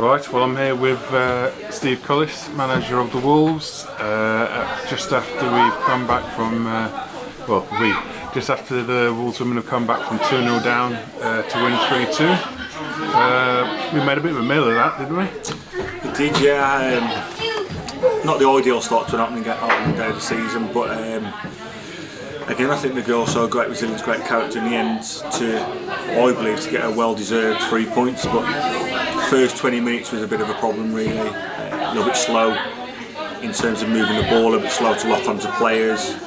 Right, well I'm here with Steve Cullis, manager of the Wolves, just after we've come back from, just after the Wolves women have come back from 2-0 down to win 3-2. We made a bit of a meal of that, didn't we? We did, yeah. Not the ideal start to an opening day of the season, but again I think the girls showed great resilience, great character in the end I believe, to get a well-deserved 3 points, but first 20 minutes was a bit of a problem really, a little bit slow in terms of moving the ball, a bit slow to lock onto players,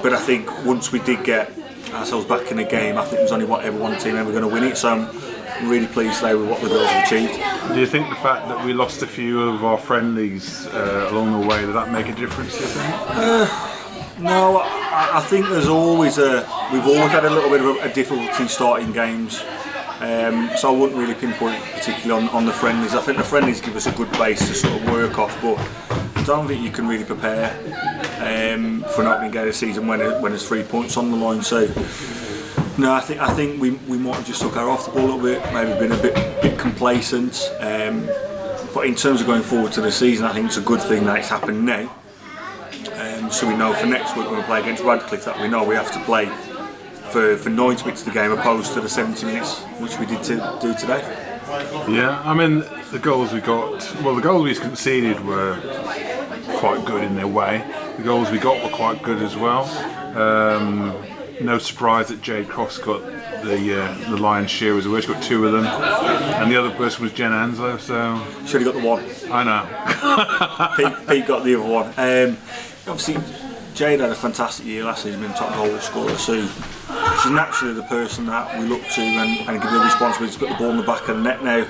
but I think once we did get ourselves back in the game, I think there was only one team ever going to win it, so I'm really pleased today with what the girls have achieved. Do you think the fact that we lost a few of our friendlies along the way, did that make a difference, do you think? No, I think we've always had a little bit of a difficulty starting games, so I wouldn't really pinpoint particularly on the friendlies. I think the friendlies give us a good base to sort of work off, but I don't think you can really prepare for an opening game of the season when there's 3 points on the line. So no, I think we might have just took our off the ball a little bit, maybe been a bit complacent, but in terms of going forward to the season, I think it's a good thing that it's happened now. So we know for next week when we play against Radcliffe that we know we have to play for 90 minutes of the game opposed to the 70 minutes which we did do today. Yeah, I mean the goals we got, well the goals we conceded were quite good in their way. The goals we got were quite good as well. No surprise that Jade Cross got the lion's share as well. She got 2 of them, and the other person was Jen Anslow. So she only got the 1. I know. Pete got the other one. Obviously, Jade had a fantastic year last season, been top goal scorer. So she's naturally the person that we look to and give her the responsibility to put the ball in the back of the net. Now,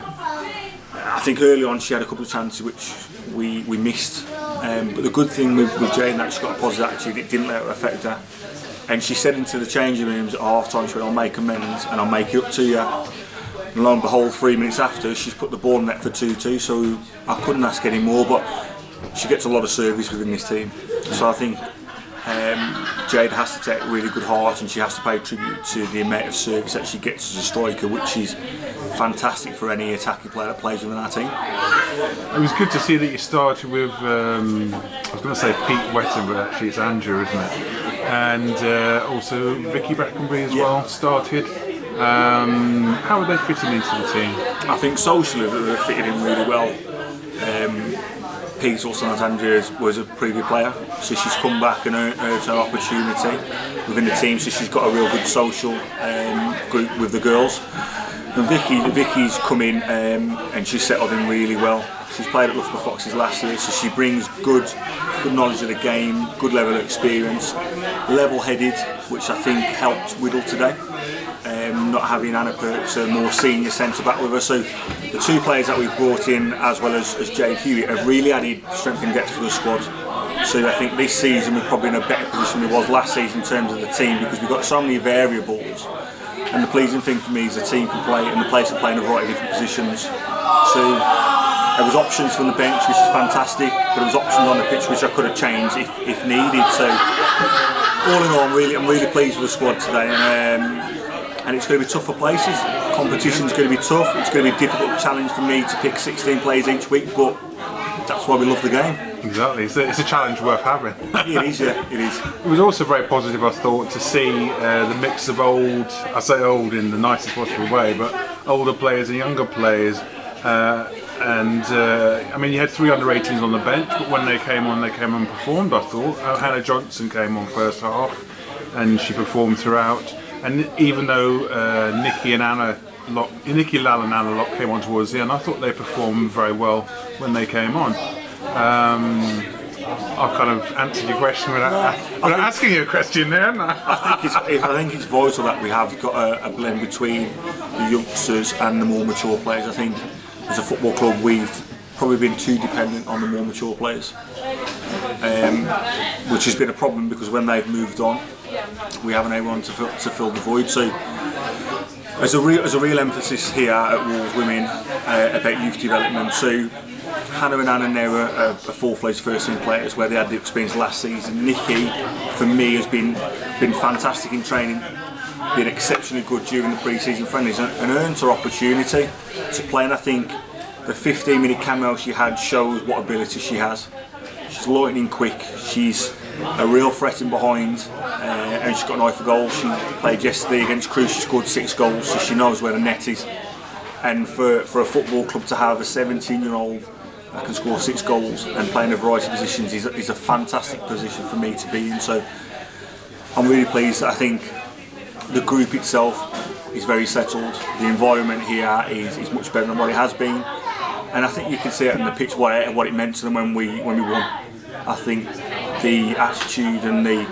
I think early on she had a couple of chances which we missed. But the good thing with Jade, that she's got a positive attitude. It didn't let her affect her. And she said into the changing rooms at half time, she went, "I'll make amends and I'll make it up to you." And lo and behold, 3 minutes after, she's put the ball in net for 2-2, so I couldn't ask any more, but she gets a lot of service within this team. So I think Jade has to take really good heart, and she has to pay tribute to the amount of service that she gets as a striker, which is fantastic for any attacking player that plays within our team. It was good to see that you started with, I was going to say Pete Wetton, but actually it's Andrew, isn't it? And also Vicky Brackenbury as well started. How are they fitting into the team? I think socially they're fitting in really well. Pete, also not Andrew, was a previous player, so she's come back and earned her opportunity within the team, so she's got a real good social group with the girls. And Vicky's come in and she's settled in really well. She's played at Loughborough Foxes last year, so she brings good knowledge of the game, good level of experience, level-headed, which I think helped Whittle today. Not having Anna Perks, a more senior centre-back with her. So the 2 players that we've brought in, as well as Jade Hewitt, have really added strength and depth to the squad. So I think this season we're probably in a better position than we was last season in terms of the team, because we've got so many variables. And the pleasing thing for me is the team can play and the players can play in a variety of different positions. So there was options from the bench, which is fantastic, but there was options on the pitch which I could have changed if needed. So all in all, I'm really pleased with the squad today, and it's going to be tough for places. Competition's going to be tough. It's going to be a difficult challenge for me to pick 16 players each week, but that's why we love the game. Exactly, it's a challenge worth having. It is, yeah, it is. It was also very positive, I thought, to see the mix of old, I say old in the nicest possible way, but older players and younger players. I mean, you had 3 under-18s on the bench, but when they came on and performed, I thought. Hannah Johnson came on first half, and she performed throughout. And even though Nikki Lal and Anna Locke came on towards the end, I thought they performed very well when they came on. I kind of answered your question without asking you a question there, haven't I? I think it's vital that we have got a blend between the youngsters and the more mature players. I think as a football club we've probably been too dependent on the more mature players, which has been a problem because when they've moved on, we haven't anyone to fill the void. So there's a real emphasis here at Wolves Women about youth development. So Hannah and Anna now are full-fledged first-team players where they had the experience last season. Nikki, for me, has been fantastic in training, been exceptionally good during the pre-season friendlies and earned her opportunity to play. And I think the 15-minute cameo she had shows what ability she has. She's lightning quick, she's a real threat in behind, and she's got an eye for goal. She played yesterday against Crewe, she scored 6 goals, so she knows where the net is. And for a football club to have a 17-year-old that can score 6 goals and play in a variety of positions is a fantastic position for me to be in. So I'm really pleased. I think the group itself is very settled. The environment here is much better than what it has been, and I think you can see it on the pitch what it meant to them when we won. I think the attitude and the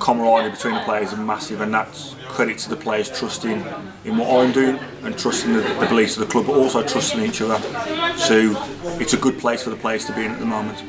camaraderie between the players are massive, and that's credit to the players trusting in what I'm doing and trusting the beliefs of the club, but also trusting each other. So it's a good place for the players to be in at the moment.